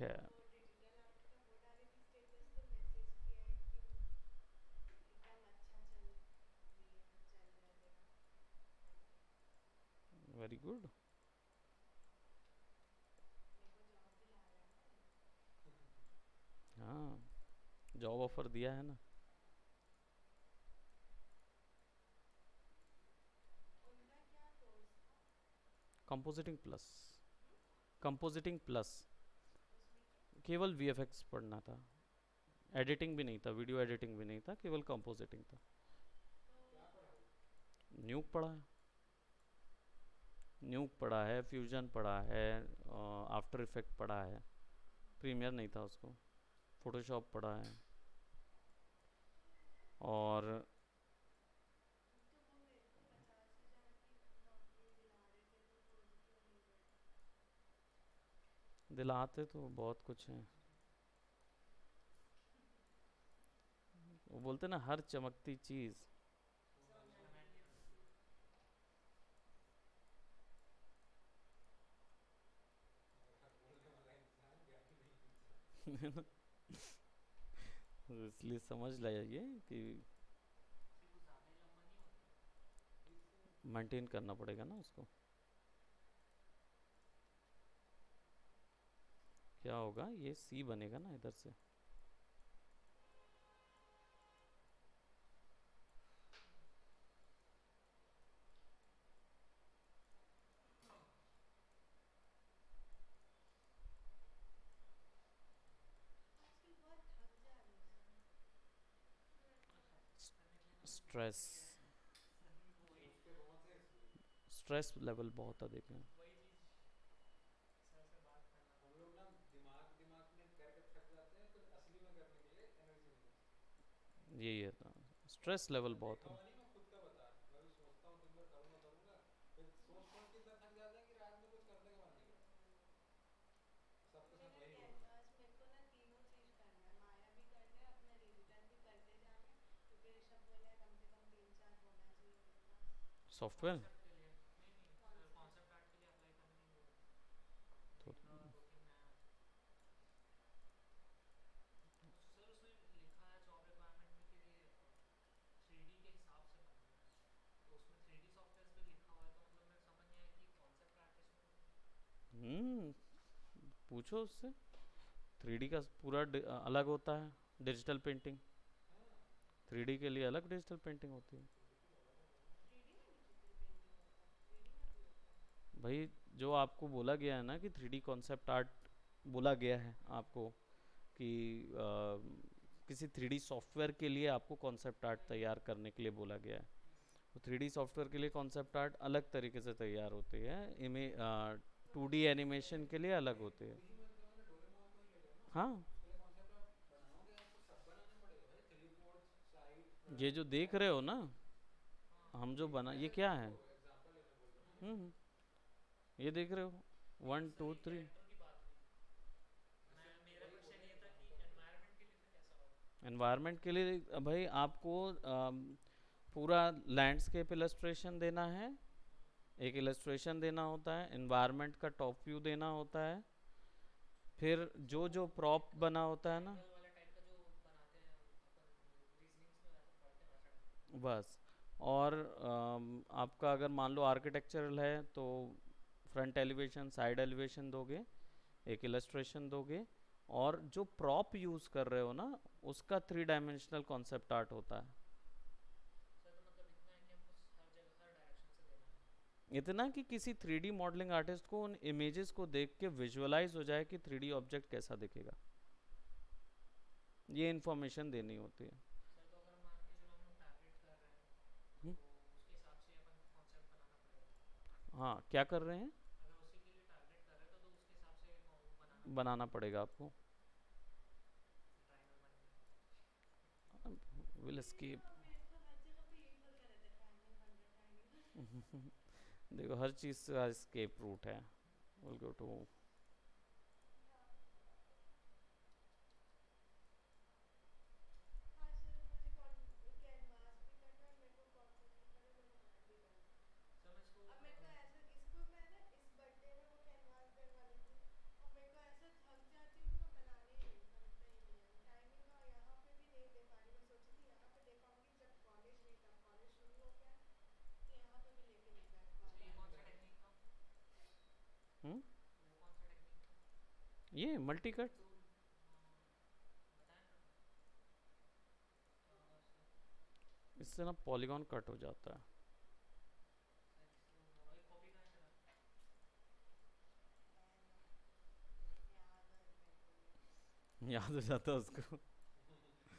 है। वो digital art का वो डाली थी स्टेटस, तो मैसेज किया है कि एकदम अच्छा चल रही है, चल रहा है तेरा करके। Very good. मेरे को जॉब दिला रहा है ना ये। हाँ, जॉब ऑफर दिया है ना। उनका क्या कोर्स था? Compositing plus. Hmm? Compositing plus. उसमें क्या? केवल वीएफएक्स पढ़ना था। एडिटिंग भी नहीं था, वीडियो एडिटिंग भी नहीं था, केवल कंपोजिटिंग था। तो न्यूक पढ़ा है। न्यूक पढ़ा है, फ्यूजन पढ़ा है, आफ्टर इफेक्ट पढ़ा है। प्रीमियर नहीं था उसको। फोटोशॉप पढ़ा है। और तो वो मेरे को 50,000 की नौकरी दिला रहे थे, तो वो क्यों नहीं बढ़ा? दिलाते तो बहुत कुछ है। वो बोलते ना, हर चमकती चीज़। सोना नहीं होती। तो इसलिए समझ लाइए कि मेंटेन करना पड़ेगा ना उसको। क्या होगा, ये सी बनेगा ना इधर से। आजकल बहुत थक जा रही हूँ मैं। क्यों ऐसा हो रहा है? स्ट्रेस। स्ट्रेस लेवल बहुत अधिक है। यही है ना, स्ट्रेस लेवल बहुत है। तो मेरा कैनवास मेरे को ना तीनों चीज करना है, माया भी करना है, अपना डिजिटल भी करते जाना है, क्योंकि ऋषभ बोला है कम से कम 3-4 होना चाहिए मेरे पास। सॉफ्टवेयर। कॉन्सेप्ट। तो हम्म पूछो उससे। थ्री डी का पूरा अलग होता है। Digital painting. थ्री डी के लिए अलग डिजिटल पेंटिंग होती है। 3D में डिजिटल पेंटिंग होता है, 3D में भी होता है? भाई, जो आपको बोला गया है ना कि थ्री डी कॉन्सेप्ट आर्ट बोला गया है आपको, कि किसी थ्री डी सॉफ्टवेयर के लिए आपको कॉन्सेप्ट आर्ट तैयार करने के लिए बोला गया है। तो थ्री डी सॉफ्टवेयर के लिए कॉन्सेप्ट आर्ट अलग तरीके से तैयार होती है। इमेज वो टू तो डी मैंने एनिमेशन देखी के लिए थी। अलग होती है। हाँ, ये जो देख रहे हो ना, हम जो बना, ये क्या है? हम्म ये देख रहे हो, 1 2 3। एनवायरनमेंट के लिए भाई आपको पूरा लैंडस्केप इलस्ट्रेशन देना है। एक इलस्ट्रेशन देना होता है, एनवायरनमेंट का टॉप व्यू देना होता है। फिर जो जो प्रॉप बना होता है ना, बस। और आपका अगर मान लो आर्किटेक्चरल है तो फ्रंट एलिवेशन, साइड एलिवेशन दोगे, एक इलस्ट्रेशन दोगे, और जो प्रॉप यूज़ कर रहे हो ना, उसका 3 डायमेंशनल कॉन्सेप्ट आर्ट होता है। इतना कि किसी थ्री डी मॉडलिंग आर्टिस्ट को उन इमेजेस को देख के विजुअलाइज हो जाए कि थ्री डी ऑब्जेक्ट कैसा दिखेगा। ये इन्फॉर्मेशन देनी होती है। हम्म, हाँ, क्या कर रहे हैं? बनाना पड़ेगा आपको। विल ये एस्केप। मेरे को हर जगह पे यही बोलता रहता है, ट्रायंगल बन रहा है, ट्रायंगल बन रहा है। देखो, हर चीज़ का एस्केप रूट है। Will go to. हाँ। हाँ चलो, मुझे कैनवास भी करना है, और मेरे को कॉन्सेप्ट भी करना है, मेरे को आर्ट भी करना है। अब मेरे को ऐसा, इसको मैं ना इस बर्थडे में वो कैनवास डलवा लेती हूँ, और मेरे को ऐसा थक जाती हूँ ये मल्टी कट। टूल। हाँ, बताया ना तुमने, क्या होगा उससे। इससे ना पॉलीगॉन कट हो जाता है। शायद इसलिए हुआ होगा। एक कॉपी कहाँ है तेरा? है ना, याद है मेरे को भी। याद हो जाता है उसको। मत बोलो सर इसको।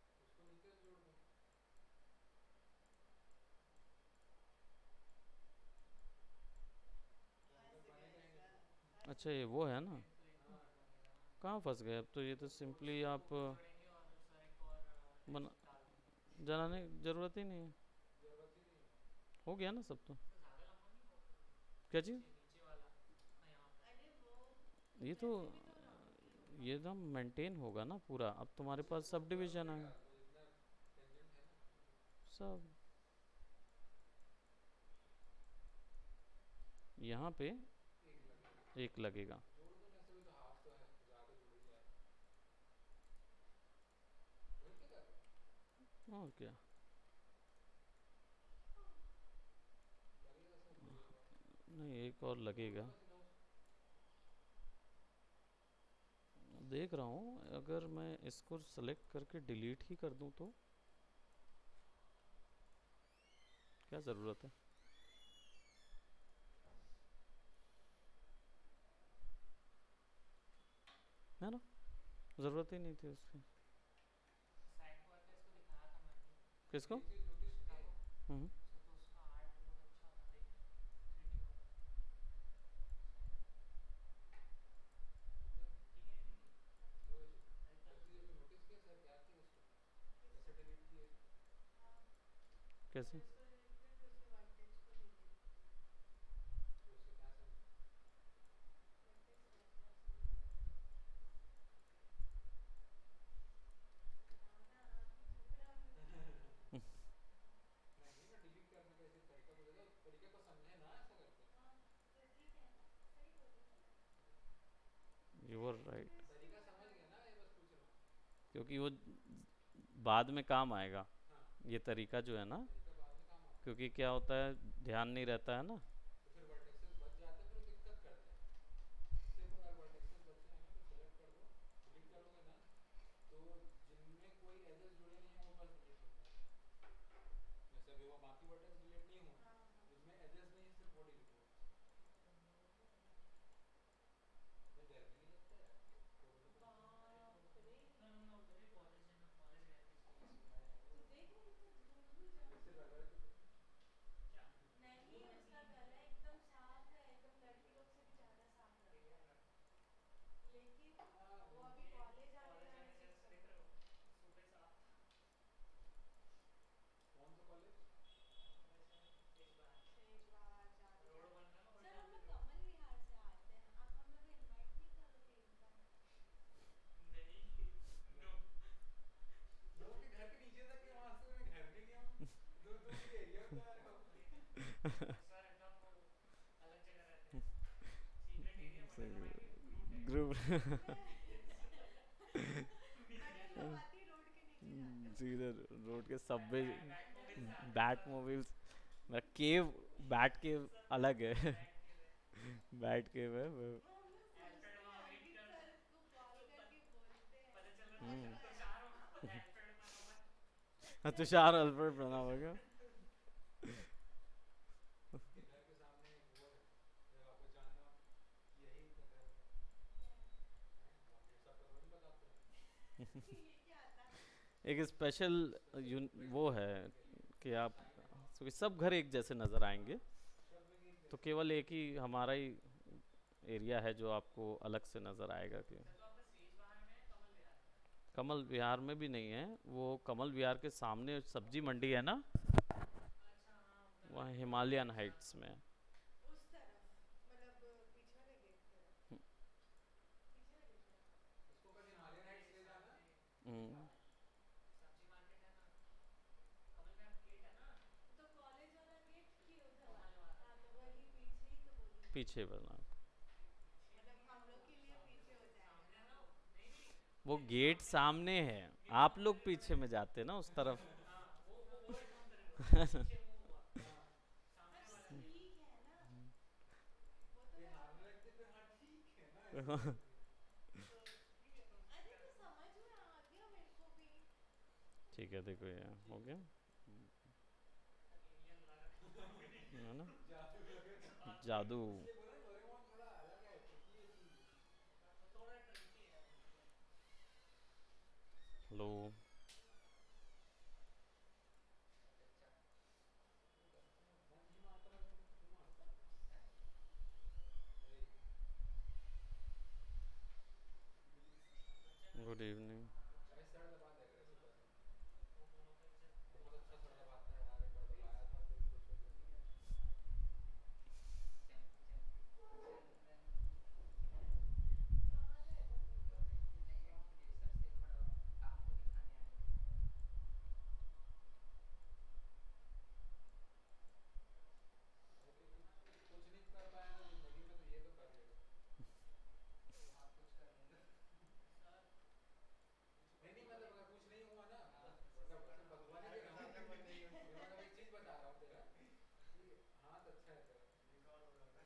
उसको नीचे से जोड़ दो। वो अंदर फंस बने गए जाएंगे सर, फिर। फंस अच्छा ये गए। वो है ना। एक हाँ, कट बनेगा हाँ। कहाँ फंस गए अब तो, ये तो वो सिंपली उसको आप ऊपर जोड़ेंगे और सर एक और बना टेक्स्ट डाल देंगे। जलाने की जरूरत ही नहीं है। जरूरत ही नहीं है। हो गया ना सब तो। सर ज़्यादा लंबा नहीं हुआ फिर वो? क्या चीज़। नीचे नीचे वाला, हाँ यहाँ पे। अरे वो ये तो वैसे भी तो लॉन्ग ही होगा। ये तो मेंटेन होगा ना पूरा, अब तुम्हारे वो पास वो सब कर्व डिवीजन रहेगा, है। वो जितना टेंजेंट है ना वो तो। सब यहाँ पे एक लगेगा। एक लगेगा। जोड़ दो ना, ऐसे भी तो हाफ तो है, ज्यादा जुड़ ही जाएगा। वहीं पे कर रहे हो? और क्या। लगेगा सर थोड़ी देर बाद। नहीं एक और जोड़ दो लगेगा। ना सीधा उसको। देख रहा हूँ अगर मैं इसको सेलेक्ट करके डिलीट ही कर दूँ तो क्या ज़रूरत है ना। ज़रूरत ही नहीं थी उसकी। साइको वर्क इसको दिखाया था मैंने। लेकिन किसको। एक चीज नोटिस की सीता है। को। हम्म। सो तो उसका आर्ट बहुत अच्छा था, देखना 3D वाला। किधर? ठीक है नहीं दिखी? लो ऐसे। अरे कल एक चीज अभी देखो। नोटिस किया सर, क्या किया इसको, किसको? कैसे डिलीट किया इसको। हाँ, कैसे। और इसको डिलीट करके उसके वर्टेक्स को डिलीट किया। तो उससे क्या समझे। वर्टेक्स वैसे वैसे डिलीट किया। बताओ ना, आप ही चुप रहो मैं बताती हूँ। नहीं, मैं डिलीट करने का ऐसे तरीका पूछा था, तरीके को समझे ना ऐसा करके। हाँ, तो ठीक है ना, सही बोली ना मैं। You are challenge right. Based ही तरीका समझ बताओ गया ना। ना, ये बस पूछ रहा हूँ। क्योंकि वो बाद में काम आएगा, हाँ, ये तरीका जो है ना। तरीका बाद में काम आता है। क्योंकि क्या होता है, ध्यान नहीं रहता है ना। तो फिर वर्टेक्सेस बच जाते हैं, फिर वो दिक्कत करते हैं। सिर्फ अगर वर्टेक्सेस बचे हैं ना तो सेलेक्ट कर दो। डिलीट करोगे ना तो जिनमें कोई एजेस जुड़े नहीं है वो बस डिलीट होता है। जैसे अभी वो बाकी वर्टेक्स डिलीट नहीं हुए, हाँ हाँ। जिसमें एजेस नहीं है सिर्फ वो डिलीट हुआ। मैं डर भी नहीं लगता यार, खोलो तो। अरे तो बाप रे, इतना लंबा उधर ही कॉलेज है ना, कॉलेज गए थे इस वजह से बुलाया है वो। तो देखो कितना धूल धूल ये जमा सिर्फ हुआ है। एल्गोरिथम है। क्या? नहीं, धूल उसका नहीं, गला एकदम साफ है, एकदम लड़की लोग से भी ज्यादा साफ रखता एटीएम है। कार्ड। लेकिन हाँ वो वो अभी ये कॉलेज आने कॉलेज जाने जाने से से इसका देख रहे हो, सुबह साफ था। कौन सा कॉलेज। कॉलेज है तेज बहार। तेज बाहर जाते रोड बन रहा है ना जाते। सर उल्टा हम सीधे लोग रोड। कमल विहार से आते हैं, आप हम लोग को इनवाइट नहीं करोगे एक बार। नहीं नो। नो के घर के नीचे तक के, वहां से मैं घर में गया हूँ। दूर दूर के एरिया में जा रहे हो। वही ना, सर एकदम वो अलग जगह रहते हैं, सीक्रेट एरिया पता करवाएंगे, ग्रुप ग्रुप। अटल भवाती रोड के नीचे जाते हो। सीधे रोड के सबवे। बैट मूवी से आते हैं बैट सर। मोबिल्स। मेरा केव। बैट केव सर अलग है। बैठ के वे बैट केव है वो हम लोग एल्फ्रेड सोचते हैं वहाँ वेट अंकित कर रहा सर है। को कॉल तो करके बोलते हैं। पता चल रहा हम्म। था ऐसा तुषार ऐसा। वहाँ पर है, एल्फ्रेड बना हुआ है। सर तुषार अल्फ्रेड बना होगा। उनके घर के सामने एक वो है, जब आपको जानना हो कि यही इनका घर है। क्या है? हैं, हम ये सब का थोड़ी बताते हैं। ये क्या था? एक स्पेशल स्पेशल वो विजिटर्स है एंट्री के लिए कि आप साइन है। सब घर एक जैसे नज़र हाँ, आएंगे। सब लोग एक तो जैसे हैं। केवल एक ही हमारा ही एरिया है जो आपको अलग से नज़र आएगा कि सर तो आपका सेज बहार में है, कमल विहार में है? कमल विहार में भी नहीं है। वो कमल विहार के सामने सब्जी मंडी है ना, अच्छा हाँ उधर वहाँ लेफ्ट साइड में, हिमालयन अच्छा हाइट्स हाँ। में है। उस तरफ, मतलब पीछे वाले गेट तरफ। पीछे वाले गेट तरफ। इसको कल हाँ हिमालयन वही हाइट्स ले जाना। सामने हम्म। सब्जी मार्केट है ना, कमल विहार गेट है ना, तो कॉलेज वाला गेट की उधर कमल वाला, वाला हाँ गेट, तो कमल वही वाला। पीछे ही तो बोली मैं। पीछे वाला। नहीं पीछे मतलब नहीं है हम वो, लोग के लिए सामने पीछे हो पड़ेगा। जाएगा सामने ना है ना वो। वो। नहीं नहीं, वो गेट गेट सामने है, सामने है। गेट आप लोग काउंटर है पीछे बड़े। में जाते ना उस तरफ। हाँ वो है काउंटर है बड़ा, पीछे वो हुआ, हाँ, सामने हाँ वाला गेट। ठीक तो ठीक है, तो उसमें अरे क्या तो करूँ? समझ में आ गया मेरे को भी। ठीक है, देखो ये हो गया, एलियन लग रहा है। है ना, जादू लग रहा है। जादू। इसलिए बोला डोरेमोन थोड़ा अलग है, ट्रिकी है चीज। थोड़ा ट्रिकी है मतलब। हेलो। अच्छा। ये कसम से मैं नहीं मारता ना, तू मारता है? है। कंचन गुड इवनिंग। हाँ कंचन भाई सर दबा दे अग्रेसिव कसम से। वो दोनों कंचन बहुत अच्छा सर दबाता है यार, एक बार दबाया था दिल खुश हो गया। चैंपू चैंपू चैंपू कहाँ गए थे तुम लोग? नहीं एक्चुअली सर से थोड़ा काम को दिखाने आए थे। भाई तो कुछ नहीं कर पाया ना जिंदगी में, तो ये तो कर ले। बहुत कुछ कर लूँगा सर। कुछ नहीं नहीं, पर्टिकुलर मतलब अगर कुछ नहीं हुआ ना, हाँ मतलब सिर्फ भगवान ही दे रहा हूँ। मैं मतलब एक चीज बता रहा हूँ तेरा कि हाथ अच्छा है तेरा, रिकॉर्ड हो जाता है।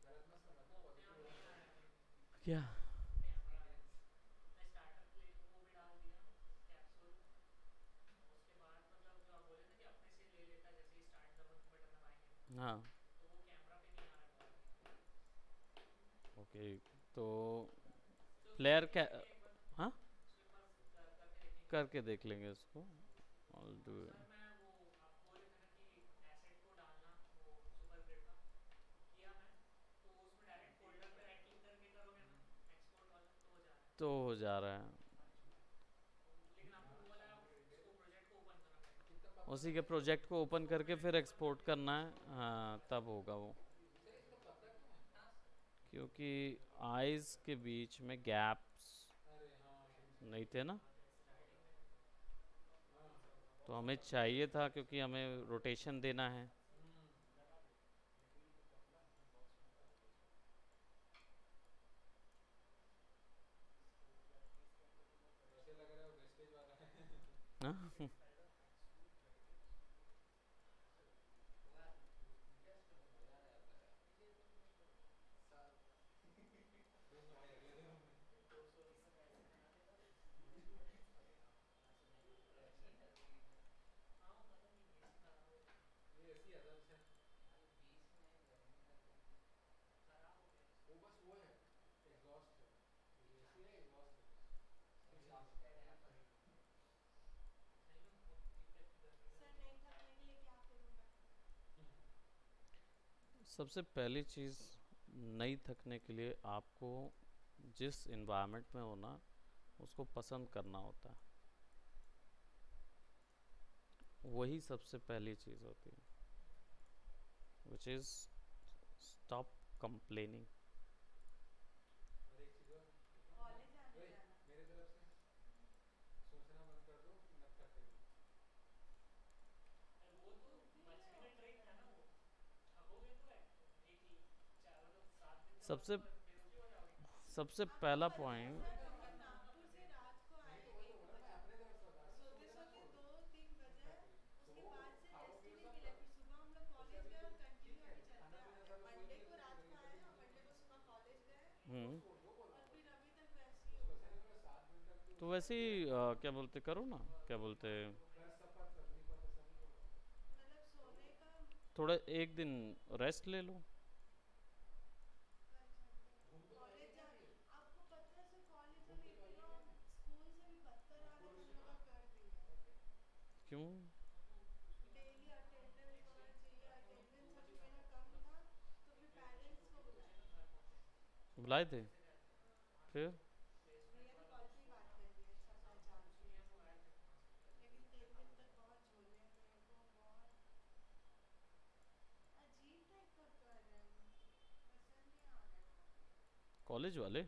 गलत मत समझना, वो अपने पॉजिटिव आप रहना। होता है अभी। क्या? कैमरा है। मैं स्टार्टर प्ले वो भी डाल दिया कैप्सूल। उसके बाद मतलब जो आप बोले ना कि अपने से ले लेता है जैसे ही स्टार्ट बटन दबाएंगे, हाँ, तो वो कैमरा पे नहीं आ रहा है कॉल अभी। ओके, तो तो उसको प्लेयर देखेंगे क्या? कि नहीं एक बार? हाँ, उसको एक बार करके देखेंगे क्या? करके देख लेंगे उसको। All do. सर मैं वो आप बोले थे ना कि एसेट को डालना वो सुपर ग्रिड का किया मैं। तो उसमें डायरेक्ट फोल्डर पे राइट क्लिक करके करोगे ना एक्सपोर्ट वाला तो हो जा रहा तो हो जा रहा है, है। अच्छा। लेकिन आपको वो वाला उसको प्रोजेक्ट को ओपन करना पड़ेगा। कितना पतला उसी के क्यों है? प्रोजेक्ट को ओपन उसको करके प्रोजेक्ट फिर को ओपन एक्सपोर्ट करके करना है, एक्सपोर्ट करना हाँ होगा तब अच्छा। होगा वो। सर ये इतना पतला क्यों है? हाँ सर। क्योंकि आइज के बीच में गैप्स अरे हाँ समझ गया। नहीं थे ना, स्टार्टिंग में हाँ तो हमें चाहिए था क्योंकि हमें रोटेशन देना है। हम्म। ऐसे लग रहा है वेस्टेज वाला है। हाँ? यार मजा आ जाता है यार। साल रूम में भाई अगले दिन रूम में। 200 ये सब ऐसे बना देगा। गर्मी लग रही है इधर। हाँ वो पता नहीं एसी खराब हो गया। ये ऐसी आदत है। भाई 20 में गर्मी लग रही है। खराब हो गया वो बस वो है, एग्जॉस्ट है। ये एसी है, एग्जॉस्ट है बस। सही ऐसे में ही है। सही है अपन। सही में बहुत अजीब टाइप की गर्मी लग सर रही नहीं थकने के लिए क्या करूँ मैं? सबसे पहली चीज़, नहीं थकने के लिए आपको जिस इन्वायरमेंट में होना उसको पसंद करना होता है, वही सबसे पहली चीज़ होती है, विच इज़ स्टॉप कंप्लेनिंग। और एक चीज और देखो ना, कॉलेज आने ओए जाना। मेरे तरफ से सोचना बंद कर दो कि मत थकेगी। है। वो तो खुद ही ये बचने का होता ट्रिक है ना है। वो। थकोगे तो एक ही मतलब 7 दिन के बाद सबसे तो बेहोश ही हो जाओगे। सबसे आपको पहला पता है पॉइंट, वही सर तो हम मैं लोग अपने नागपुर से रात को नहीं आए तो वही तो 1 बोला, मैं बजे। अपने तरफ से बता रहा हूँ, सोते सोचना सोते छोड़ दो। 2-3 मत बजे। थकोगी, उसके सो बाद से रेस्ट खाओगे ही और नहीं सब मिला, फिर करोगे। सुबह हम लोग जैसे कॉलेज अभी गए तू और ठीक कंटिन्यू है, अभी चलते खाना आ पीना रहा है। सब कोई मंडे नहीं है, को तू रात को कहीं आए इंटरव्यू और नहीं मंडे है, को सुबह कॉलेज गए। तो हम्म, सो वो बोल रहा और हूँ मैं। फिर अभी तक वैसे ही उसको हो ऐसा रहा नहीं है। बोला 7 दिन तक तू तो वैसे ही रिलैक्स रहो, क्या बोलते, करो ना, क्या वही बोलते, मान लो घर मैं। सफर करनी पड़े, ऐसा नहीं बोल रहा हूँ। मतलब सोने का। थोड़ा एक दिन रेस्ट ले लो। कल संडे है, घूम तो कॉलेज पाएगी क्या जा। फिर? आपको पता है सर कॉलेज घूम वाले तो पाएगी इतना क्या फिर? स्कूल से भी बदतर हालत हम लोग कुरुशिमा, का कर दी है। और क्या? क्यों? हाँ तो उसके बाद डेली हम अटेंडेंस नेक्स्ट होना डे चाहिए, रात को हम लोग अटेंडेंस 2 बजे अभी घर मेरा कम मतलब था तो फिर 1 1:30 पेरेंट्स 2 को 2 बजे बुलाया। तक घर पहुंचे हैं। सुबह बुलाए 9 थे? बजे से रहते हैं। हाँ। हाँ तो फिर? भैया प्लेसमेंट ने वाला कॉल पे कुछ ही तो बात था। कर लिया, सब हाँ तो पहचानते उसके लिए हैं हम लोग आए इसलिए। थे वहाँ से पहले लेकिन दिन 3 दिन दिखाने के तक लिए। बहुत झोले मेरे को, बहुत अजीब टाइप का कर रहे हैं। पसंद नहीं आ रहा है कॉलेज। कॉलेज वाले?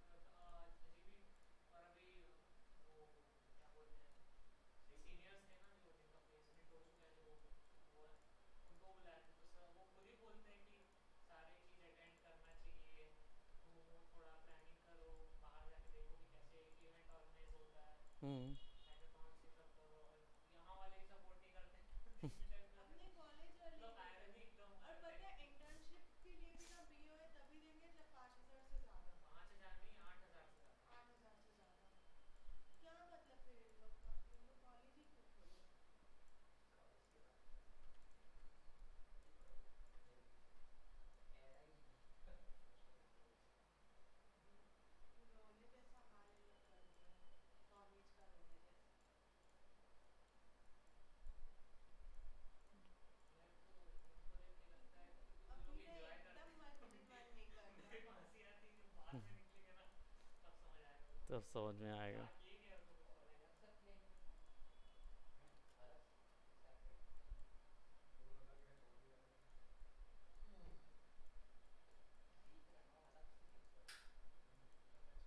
अजीब ही। और अभी वो क्या बोलते हैं सीनियर्स थे ना जो जिनका प्लेसमेंट हो चुका है जो वो उनको बुलाए थे तो सर वो खुद ही बोलते हैं कि सारे चीज़ अटेंड करना चाहिए। घूमो थोड़ा प्लानिंग करो। बाहर जाके देखो कि कैसे इवेंट ऑर्गेनाइज होता है। हम्म। हैकाथॉन्स ये सब करो और यहाँ वाले ही सपोर्ट नहीं करते हैं। इस टाइप का अपने कॉलेज वाले ही मतलब नहीं आयरनी करते। एकदम और अलग पता टाइप है की। इंटर्नशिप के लिए भी ना बीओ है तभी देंगे जब 5 क्या मतलब फिर इन लोग का, ये लोग कॉलेज ही क्यों खोले? कॉलेज की बात कर रहे हैं तो एरा ही सोशल मीडिया रोले जैसा हाल इन लोग कर दिया है, कॉलेज का रोले जैसा। यार तो उनको देख के लगता है क्योंकि वो अब लोग मेरा एंजॉय एकदम करते मन हैं मन नहीं करता फिर था। हंसी आती है जब बाद में निकलेंगे ना तब समझ आएगा वो लोग तब समझ में कि क्या आएगा। किए क्या है उन्होंने कॉलेज अलग सा किया इन लोग ने हैं? अलग सेपरेट किया गोल अलग है बॉडी अलग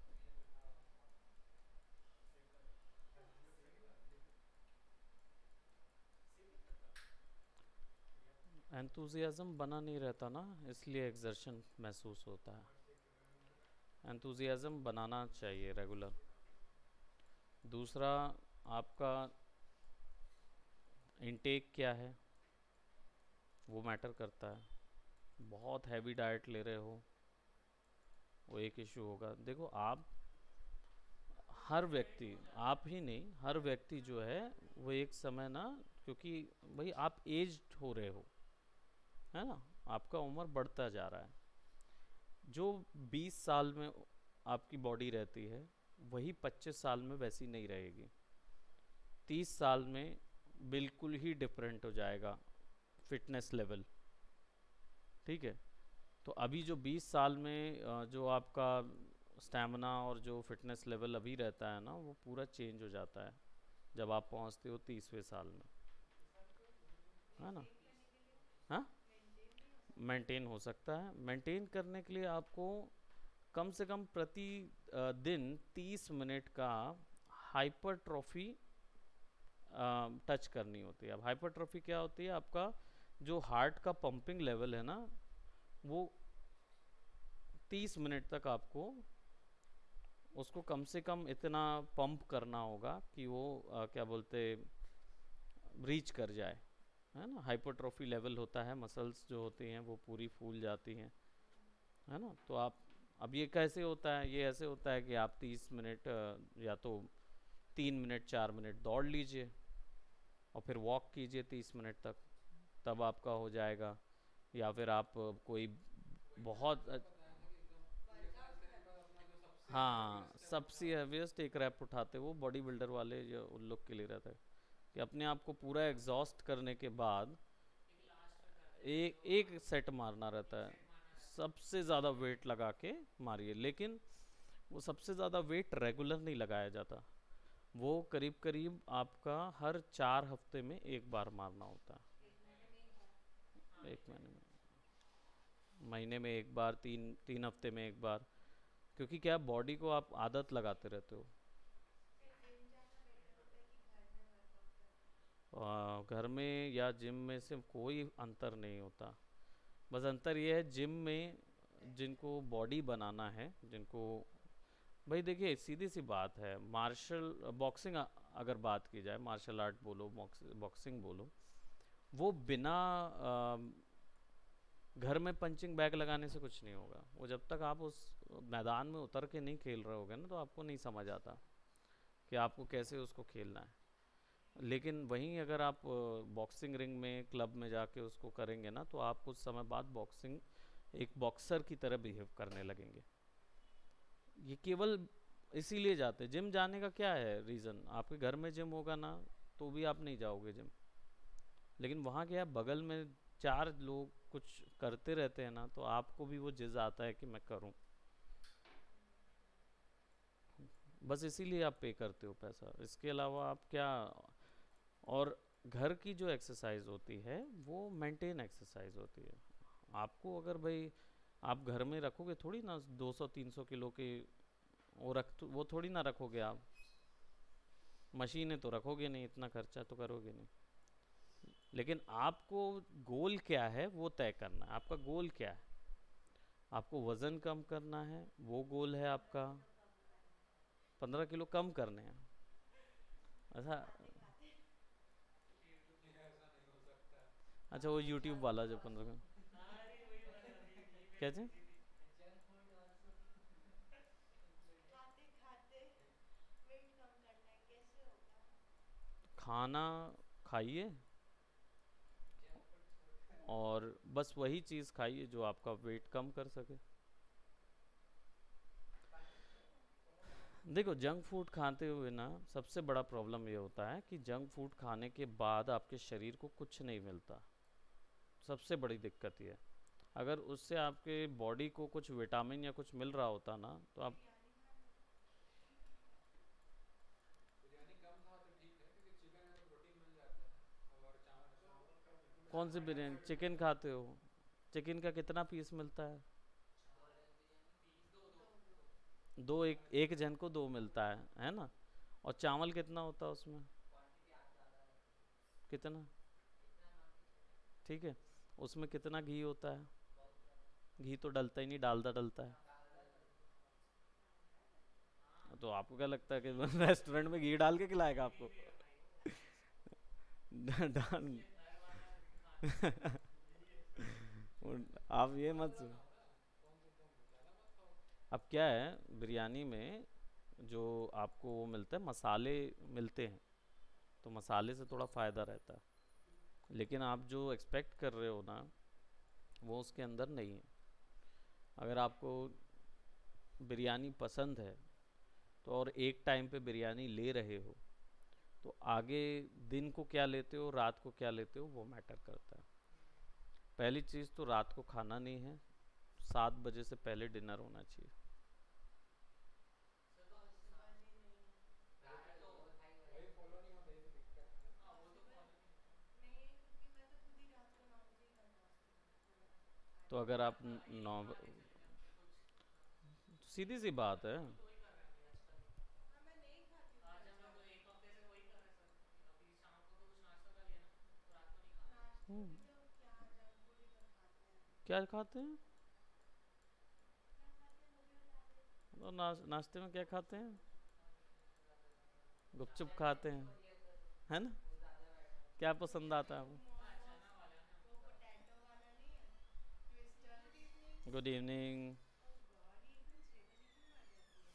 है ठीक है ना अलग से ही है एफएच ये देखा सिर दर्द हेल्थ सिर सही है दर्द लेकिन सिर भी करता था क्रिया एंथुजियाज्म बना नहीं रहता ना, इसलिए एक्सर्शन महसूस होता हाउ मच टेक है। एंथुजियाज्म बनाना चाहिए रेगुलर। ये काफी दूसरा, आपका इनटेक क्या है वो मैटर करता है। बहुत हैवी डाइट ले रहे हो, वो एक इशू होगा। देखो आप, हर व्यक्ति, आप ही नहीं, हर व्यक्ति जो है वो एक समय ना, क्योंकि भाई आप एज्ड हो रहे हो, है ना, आपका उम्र बढ़ता जा रहा है। जो 20 साल में आपकी बॉडी रहती है वही 25 साल में वैसी नहीं रहेगी। 30 साल में बिल्कुल ही डिफरेंट हो जाएगा फिटनेस लेवल। ठीक है, तो अभी जो 20 साल में जो आपका स्टैमिना और जो फिटनेस लेवल अभी रहता है ना, वो पूरा चेंज हो जाता है जब आप पहुंचते हो 30वें साल में, है ना। मेंटेन करने के लिए हाँ, मेंटेन नहीं हो सकता। मेंटेन हो सकता है। मेंटेन करने के लिए आपको कम से कम प्रति दिन 30 मिनट का हाइपरट्रॉफी टच करनी होती है। अब हाइपरट्रॉफी क्या होती है? आपका जो हार्ट का पंपिंग लेवल है ना, वो 30 मिनट तक आपको उसको कम से कम इतना पंप करना होगा कि वो क्या बोलते, रीच कर जाए, है ना। हाइपरट्रॉफी लेवल होता है, मसल्स जो होती हैं वो पूरी फूल जाती हैं, है ना। तो आप, अब ये कैसे होता है? ये ऐसे होता है कि आप 30 मिनट या तो 3 मिनट 4 मिनट दौड़ लीजिए और फिर वॉक कीजिए 30 मिनट तक, तब आपका हो जाएगा। या फिर आप कोई वही मैंने बहुत आपको बताया था कि एकदम पूरे सारे वर्कआउट से एक करना बार है। अपना जो सबसे हाँ, हैवीएस्ट है वो सबसे उठाओ हैवीएस्ट एक रैप उठाते, वो बॉडी बिल्डर वाले जो उन लोग के लिए रहता है कि अपने आप को पूरा एग्जॉस्ट करने के बाद एक लास्ट में करते हैं एक जो एक सेट मारना रहता एक है। सेट मारना रहता है सबसे ज़्यादा वेट लगा के मारिए, लेकिन वो सबसे ज़्यादा वेट रेगुलर नहीं लगाया जाता। वो करीब करीब आपका हर 4 हफ्ते में एक बार मारना होता एक महीने में एक बार। हाँ है। एक महीने में महीने में, महीने में एक बार, 3 हफ्ते में एक बार। क्योंकि क्या, बॉडी को आप आदत लगाते रहते हो। फिर जिम जाना बेटर होता है कि घर में वर्कआउट करना? घर में या जिम में से कोई अंतर नहीं होता। बस अंतर ये है, जिम में जिनको बॉडी बनाना है, जिनको, भाई देखिए सीधी सी बात है, मार्शल बॉक्सिंग अगर बात की जाए, मार्शल आर्ट बोलो, बॉक्सिंग बोलो, वो बिना घर में पंचिंग बैग लगाने से कुछ नहीं होगा। वो जब तक आप उस मैदान में उतर के नहीं खेल रहे होगे ना, तो आपको नहीं समझ आता कि आपको कैसे उसको खेलना है। लेकिन वहीं अगर आप बॉक्सिंग रिंग में, क्लब में जाके उसको करेंगे ना, तो आप कुछ समय बाद बॉक्सिंग एक बॉक्सर की तरह बिहेव करने लगेंगे। ये केवल इसीलिए जाते, जिम जाने का क्या है रीज़न? आपके घर में जिम होगा ना, तो भी आप नहीं जाओगे जिम। लेकिन वहाँ क्या है, बगल में 4 लोग कुछ करते रहते हैं ना, तो आपको भी वो जिज़ आता है कि मैं करूँ। बस इसीलिए आप पे करते हो पैसा, इसके अलावा आप क्या। और घर की जो एक्सरसाइज होती है वो मेंटेन एक्सरसाइज होती है। आपको अगर भाई, आप घर में रखोगे थोड़ी ना 200-300 किलो के, वो थोड़ी ना रखोगे आप। मशीनें तो रखोगे नहीं, इतना खर्चा तो करोगे नहीं। लेकिन आपको गोल क्या है वो तय करना है। आपका गोल क्या है? आपको वज़न कम करना है, वो गोल है 15 आपका। किलो कम करना है। 15 किलो कम करने हैं, ऐसा? खाते खाते। ये ऐसा नहीं हो सकता अच्छा, वो खाते यूट्यूब खाते वाला जो 15 का, अरे वही वाला अभी ईमेल कैसे? भेजी थी जंक फूड आल्सो खाते खाते वेट कम करना है खाना खाइए जंक फूड छोड़कर और बस वही चीज़ खाइए जो आपका वेट कम कर सके। देखो जंक फूड खाते हुए ना सबसे बड़ा प्रॉब्लम ये होता है कि जंक फूड खाने के बाद आपके शरीर को कुछ नहीं मिलता। सबसे बड़ी दिक्कत ये है। अगर उससे आपके बॉडी को कुछ विटामिन या कुछ मिल रहा होता ना तो आप बिरयानी खा लो। बिरयानी कम खाओ तो ठीक है, क्योंकि चिकन में तो प्रोटीन मिल जाता है और कौन सी चावल बिरयानी ऐसा चिकन विटामिन। खाते हो? चिकन का कितना पीस मिलता है? पीस दो दो दो दो दो, एक एक जन को दो मिलता है ना? और चावल कितना होता है उसमें? कितना? ठीक है। उसमें कितना घी होता है? घी तो डलता ही नहीं, डालडा डलता है। तो आपको क्या लगता है कि रेस्टोरेंट में घी डाल के खिलाएगा आपको? भी है भाई वो डाल इसलिए घर वाला खाना यही है इसका आप ये थोड़ा मत थोड़ा खाओ ना, कम से कम ज़्यादा मत खाओ। अब क्या है बिरयानी में जो आपको वो मिलता है मसाले मिलते हैं, तो मसाले से थोड़ा फ़ायदा रहता है। लेकिन आप जो एक्सपेक्ट कर रहे हो ना वो उसके अंदर नहीं है। अगर आपको बिरयानी पसंद है तो और एक टाइम पे बिरयानी ले रहे हो तो आगे दिन को क्या लेते हो रात को क्या लेते हो वो मैटर करता है। पहली चीज़ तो रात को खाना नहीं है, 7 बजे से पहले डिनर होना चाहिए। पॉसिबल ही नहीं है। वही फॉलो नहीं होता, ये तो दिक्कत है। हाँ वो तो पॉसिबल फॉलो नहीं होता नहीं है, क्योंकि मैं तो खुद ही रात को 9 बजे ही घर पहुंचती हूँ, मतलब तो 8 बजे। अगर आप अच्छा यही नौ खाने चले गए फिर कुछ सीधी सी बात है। हम तो वही कर रहे हैं अभी आजकल हाँ, मैं नहीं खाती हूँ आज घर हम लोग जाके। एक हफ्ते से वही कर रहे हैं सर कि अभी शाम को तो कुछ नाश्ता कर लिया ना तो रात को नहीं खा रहे नाश्ते हम्म, भी तो क्या जंक फूड ही तो खाते हैं। क्या खाते हैं? क्या खाते हैं वो भी बता दो। तो नाश्ते में क्या खाते हैं? खा लेते हैं ज़्यादा ज़्यादा गुपचुप चाय खाते हैं, है ना? क्या वो पसंद आता है वो आपको? हाँ मोमोज, चना वाला ना वो पोटैटो वाला नहीं है, twister. Good evening. Good evening. Oh god, ये एकदम 6 बजे क्यों आ जाती है?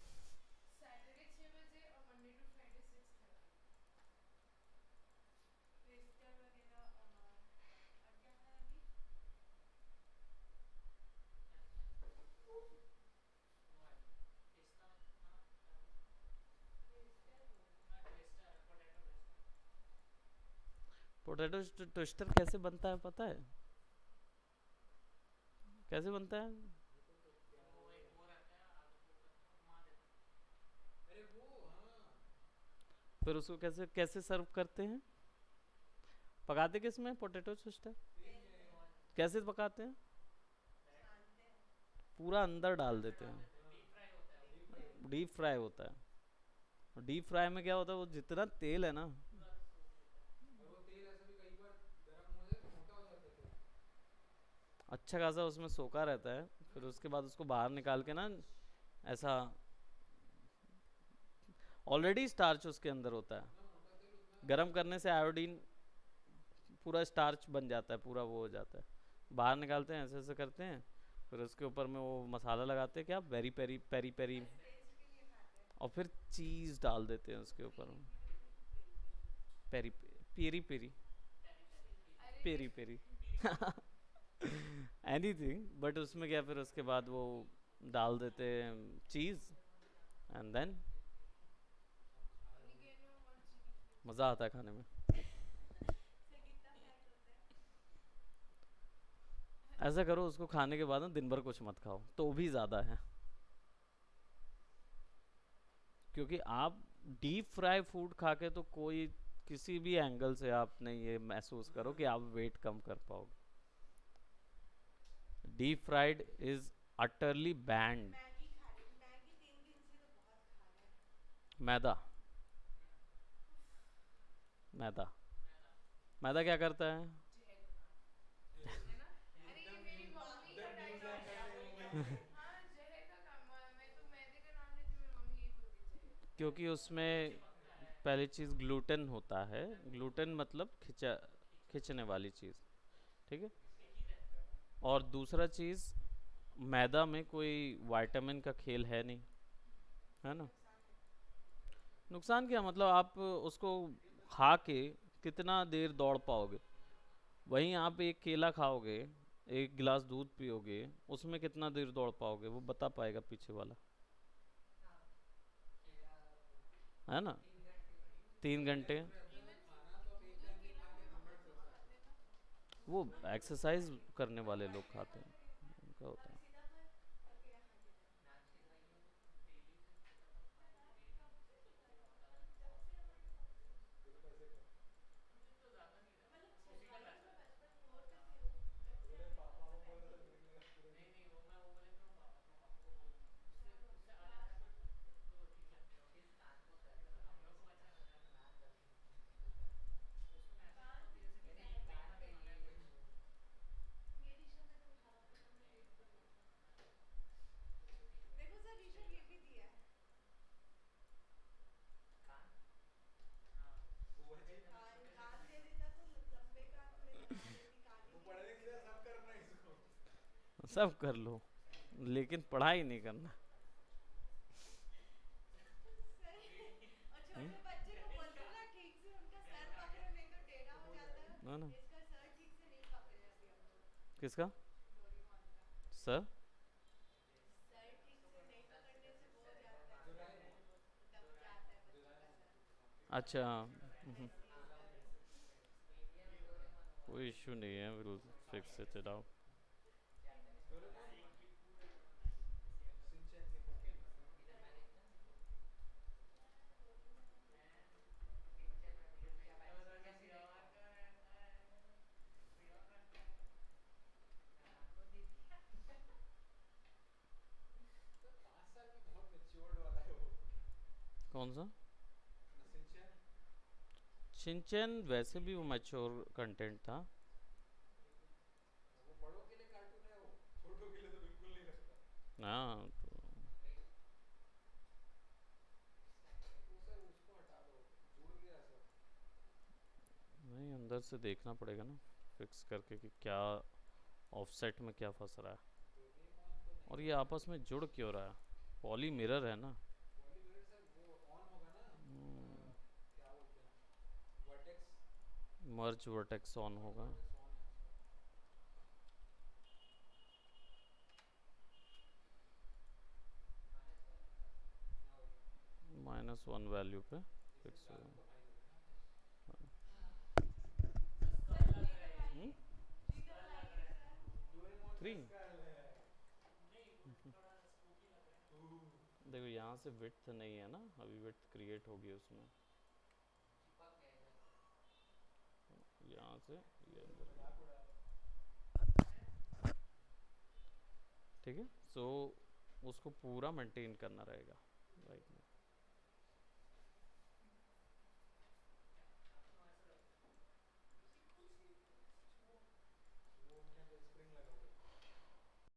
सैटरडे 6 बजे और मंडे टू फ्राइडे 6:30। ट्विस्टर वगैरह और क्या है अभी? क्या क्या नो आइडिया पिस्ता हाँ क्या बोला ट्विस्टर बोला। हाँ twister potato twister potato twister कैसे बनता है पता है? कैसे बनता है? ये तो क्या वो एक वो रहता है आलू को करके वो घुमा देते हैं अरे वो हाँ, फिर उसको कैसे कैसे सर्व करते हैं? पकाते किस में पोटैटो ट्विस्टर? तेल तेल में में। कैसे पकाते हैं? छानते हैं। पूरा अंदर डाल अंदर देते डाल हैं? देते हैं हाँ, डीप फ्राई होता है वो डीप डीप फ्राई फ्राई होता होता डीप फ्राई होता है। डीप फ्राई में क्या होता है वो जितना तेल है ना पूरा सोख लेता है है। और वो तेल ऐसा भी कई बार गर्म हो जाए तो मोटा हो जाता है तेल। अच्छा खासा उसमें सोखा रहता है। फिर उसके बाद उसको बाहर निकाल के ना ऐसा ऑलरेडी स्टार्च उसके अंदर होता जितना है। मोटा तेल उतना गरम करने से आयोडीन पूरा स्टार्च बन जाता है, पूरा वो हो जाता है। बाहर निकालते हैं ऐसे ऐसे करते हैं। फिर उसके ऊपर में वो मसाला लगाते हैं क्या, पेरी पेरी पेरी पेरी, बस टेस्ट के लिए खाते हैं। और फिर चीज़ डाल देते हैं उसके ऊपर पेरी में। पेरी होता है कि peri peri? Peri peri peri peri peri peri अरे peri peri peri peri anything, but उसमें क्या फिर उसके बाद वो डाल देते हैं चीज़ एंड देन हम खा रहे हैं। ओरिगेनो और चिली फ्लेक्स। मज़ा आता है खाने में। से कितना फैट होता है? ऐसा करो उसको खाने के बाद ना दिन भर कुछ मत खाओ तो भी ज़्यादा है, क्योंकि आप डीप फ्राई फूड खा के तो कोई किसी भी एंगल से आप नहीं ये महसूस करो कि आप वेट कम कर पाओगे। Deep fried is utterly band. Maggi खा रही हूँ, मैगी 3 दिन से तो बहुत खा रहे हैं। मैदा, मैदा, मैदा मैदा क्या करता है? जहर बना है ना? अरे ये मेरी मम्मी का डायलॉग है। हाँ जहर का काम, मैं तो मैदे का नाम लेती हूँ, मेरी मम्मी यही बोलती है जहर। क्योंकि उसमें चिपकता है पहली चीज़ ग्लूटेन होता है। ग्लूटेन मतलब खिंचने वाली चीज़, ठीक है। स्टिकी रहता है और दूसरा चीज़ मैदा में कोई विटामिन का खेल है नहीं, है ना? नुकसान है। नुकसान क्या मतलब, आप उसको खा के कितना देर दौड़ पाओगे? वहीं आप एक केला खाओगे, एक गिलास दूध पियोगे, उसमें कितना देर दौड़ पाओगे वो बता पाएगा पीछे वाला, हाँ केला है ना? 3 घंटे 3 घंटे। उसमें अपने इवन खाना तो आप एक दूध और टाइम भी केला खा को के हम कन्वर्ट लोग कर जो सकते खाते हो। हैं ना, वो सुबह में एक्सरसाइज करने वाले लोग खाते हैं, उनका होता अभी है। सीधा कर और केला खा के जा। नाश्ते खाइए तो डेली से मतलब खा लो डेली कब से एक पता एक है, आधा मतलब घंटा जब से हमारे फोर्थ से, फिर पैसे कम। मुझे तो ज़्यादा नहीं लगा मतलब फिजिकल छठवाई में रहता मैं है बचपन फोर्थ से हूँ, जब तो से बोले हमें पापा फोर्थ को से बोला तो पेंसिल फिर निकलेगा पूरे नहीं दिन। नहीं वो मैं वो बोले तो मैं अपने पापा को बोल दूंगा क्या उससे बोल उससे अलग क्लास हैबिट में तो ठीक लगते हो किस कान को कर रहे हो हम लोग को अच्छा लग रहा है ना उसको महसूस कान होती है जैसे किसी साइड कहीं में ना खाना है कुछ ये ऋषभ ने तो उठाया था ना, मैं नहीं देख तो लिया था। खाना है तो वो ठीक देखो लगेगा सर स्टे ऋषभ ये भी लगा दिया है, कान हाँ बुआ जी सफेद कान सफेद कान दे रहना देता तो लंबे कान थोड़े लगा देती, कान ही वो नहीं पढ़ने के दिए लिए सब मैंने। करना है इसको। सब कर लो, लेकिन पढ़ाई नहीं करना। सही। और हम्म? छोटे बच्चे को बोलते हो ना ठीक से उनका सर पकड़ो नहीं तो टेढ़ा तो हो हो जाता जाएगा। है ना? है, इसका सर ठीक से नहीं पकड़े अभी हम लोग, किसका डोरेमोन का। सर? सर ठीक से नहीं पकड़ने से वो हो जाता है, डोराएमोन दब जाता है बच्चों का सर। अच्छा। इसलिए इंडियन डोरेमोन वो कोई इशू नहीं है, will fix it it out. Japanese Doraemon Doraemon Shinchan के फोन में इन अमेरिकन मैं डोरेमोन and सिंचन में मुझे थोड़ा सा सियावर का रहता है सियावर रहता है मैं आपको दिख गया तो 5 साल में बहुत मैच्योर्ड वाला है वो। कौन सा? ना सिंचैन। शिनचैन वैसे भी वो मैच्योर कंटेंट था। वो बड़ों के लिए कार्टून है, वो छोटों के लिए तो बिल्कुल नहीं लगता। हाँ तो वो सर उसको हटा दो, जुड़ गया सब। नहीं, अंदर से देखना पड़ेगा ना, फिक्स करके कि क्या ऑफसेट में क्या फंस रहा है, डोरेमोन तो नहीं और ये बनना आपस में चाहिए। जुड़ क्यों रहा है? पॉली मिरर है ना। पॉलीमेरिड सर वो ऑन होगा ना, क्या बोलते हैं, वर्टेक्स। मर्ज वर्टेक्स ऑन मर्ज होगा। वर्टेक्स ऑन है उसका। हाँ वही, -1 वैल्यू पे इसमें फिक्स कार्टून होगा। को हाई करें ना अपने। स्कल सर लग शीतल रहा है हम्म? आइए, शीतल स्कल लग आइए रहा है सर। डोरेमोन का 3। स्काल है। नहीं वो थोड़ा स्पूकी लग रहा है देखो यहाँ से विड्थ नहीं है ना, अभी विड्थ क्रिएट होगी उसमें, चिपक गया इधर से यहाँ से ये ये तो अंदर मजाक उड़ा रहा है। ठीक है। सो उसको पूरा मेंटेन करना रहेगा राइट में।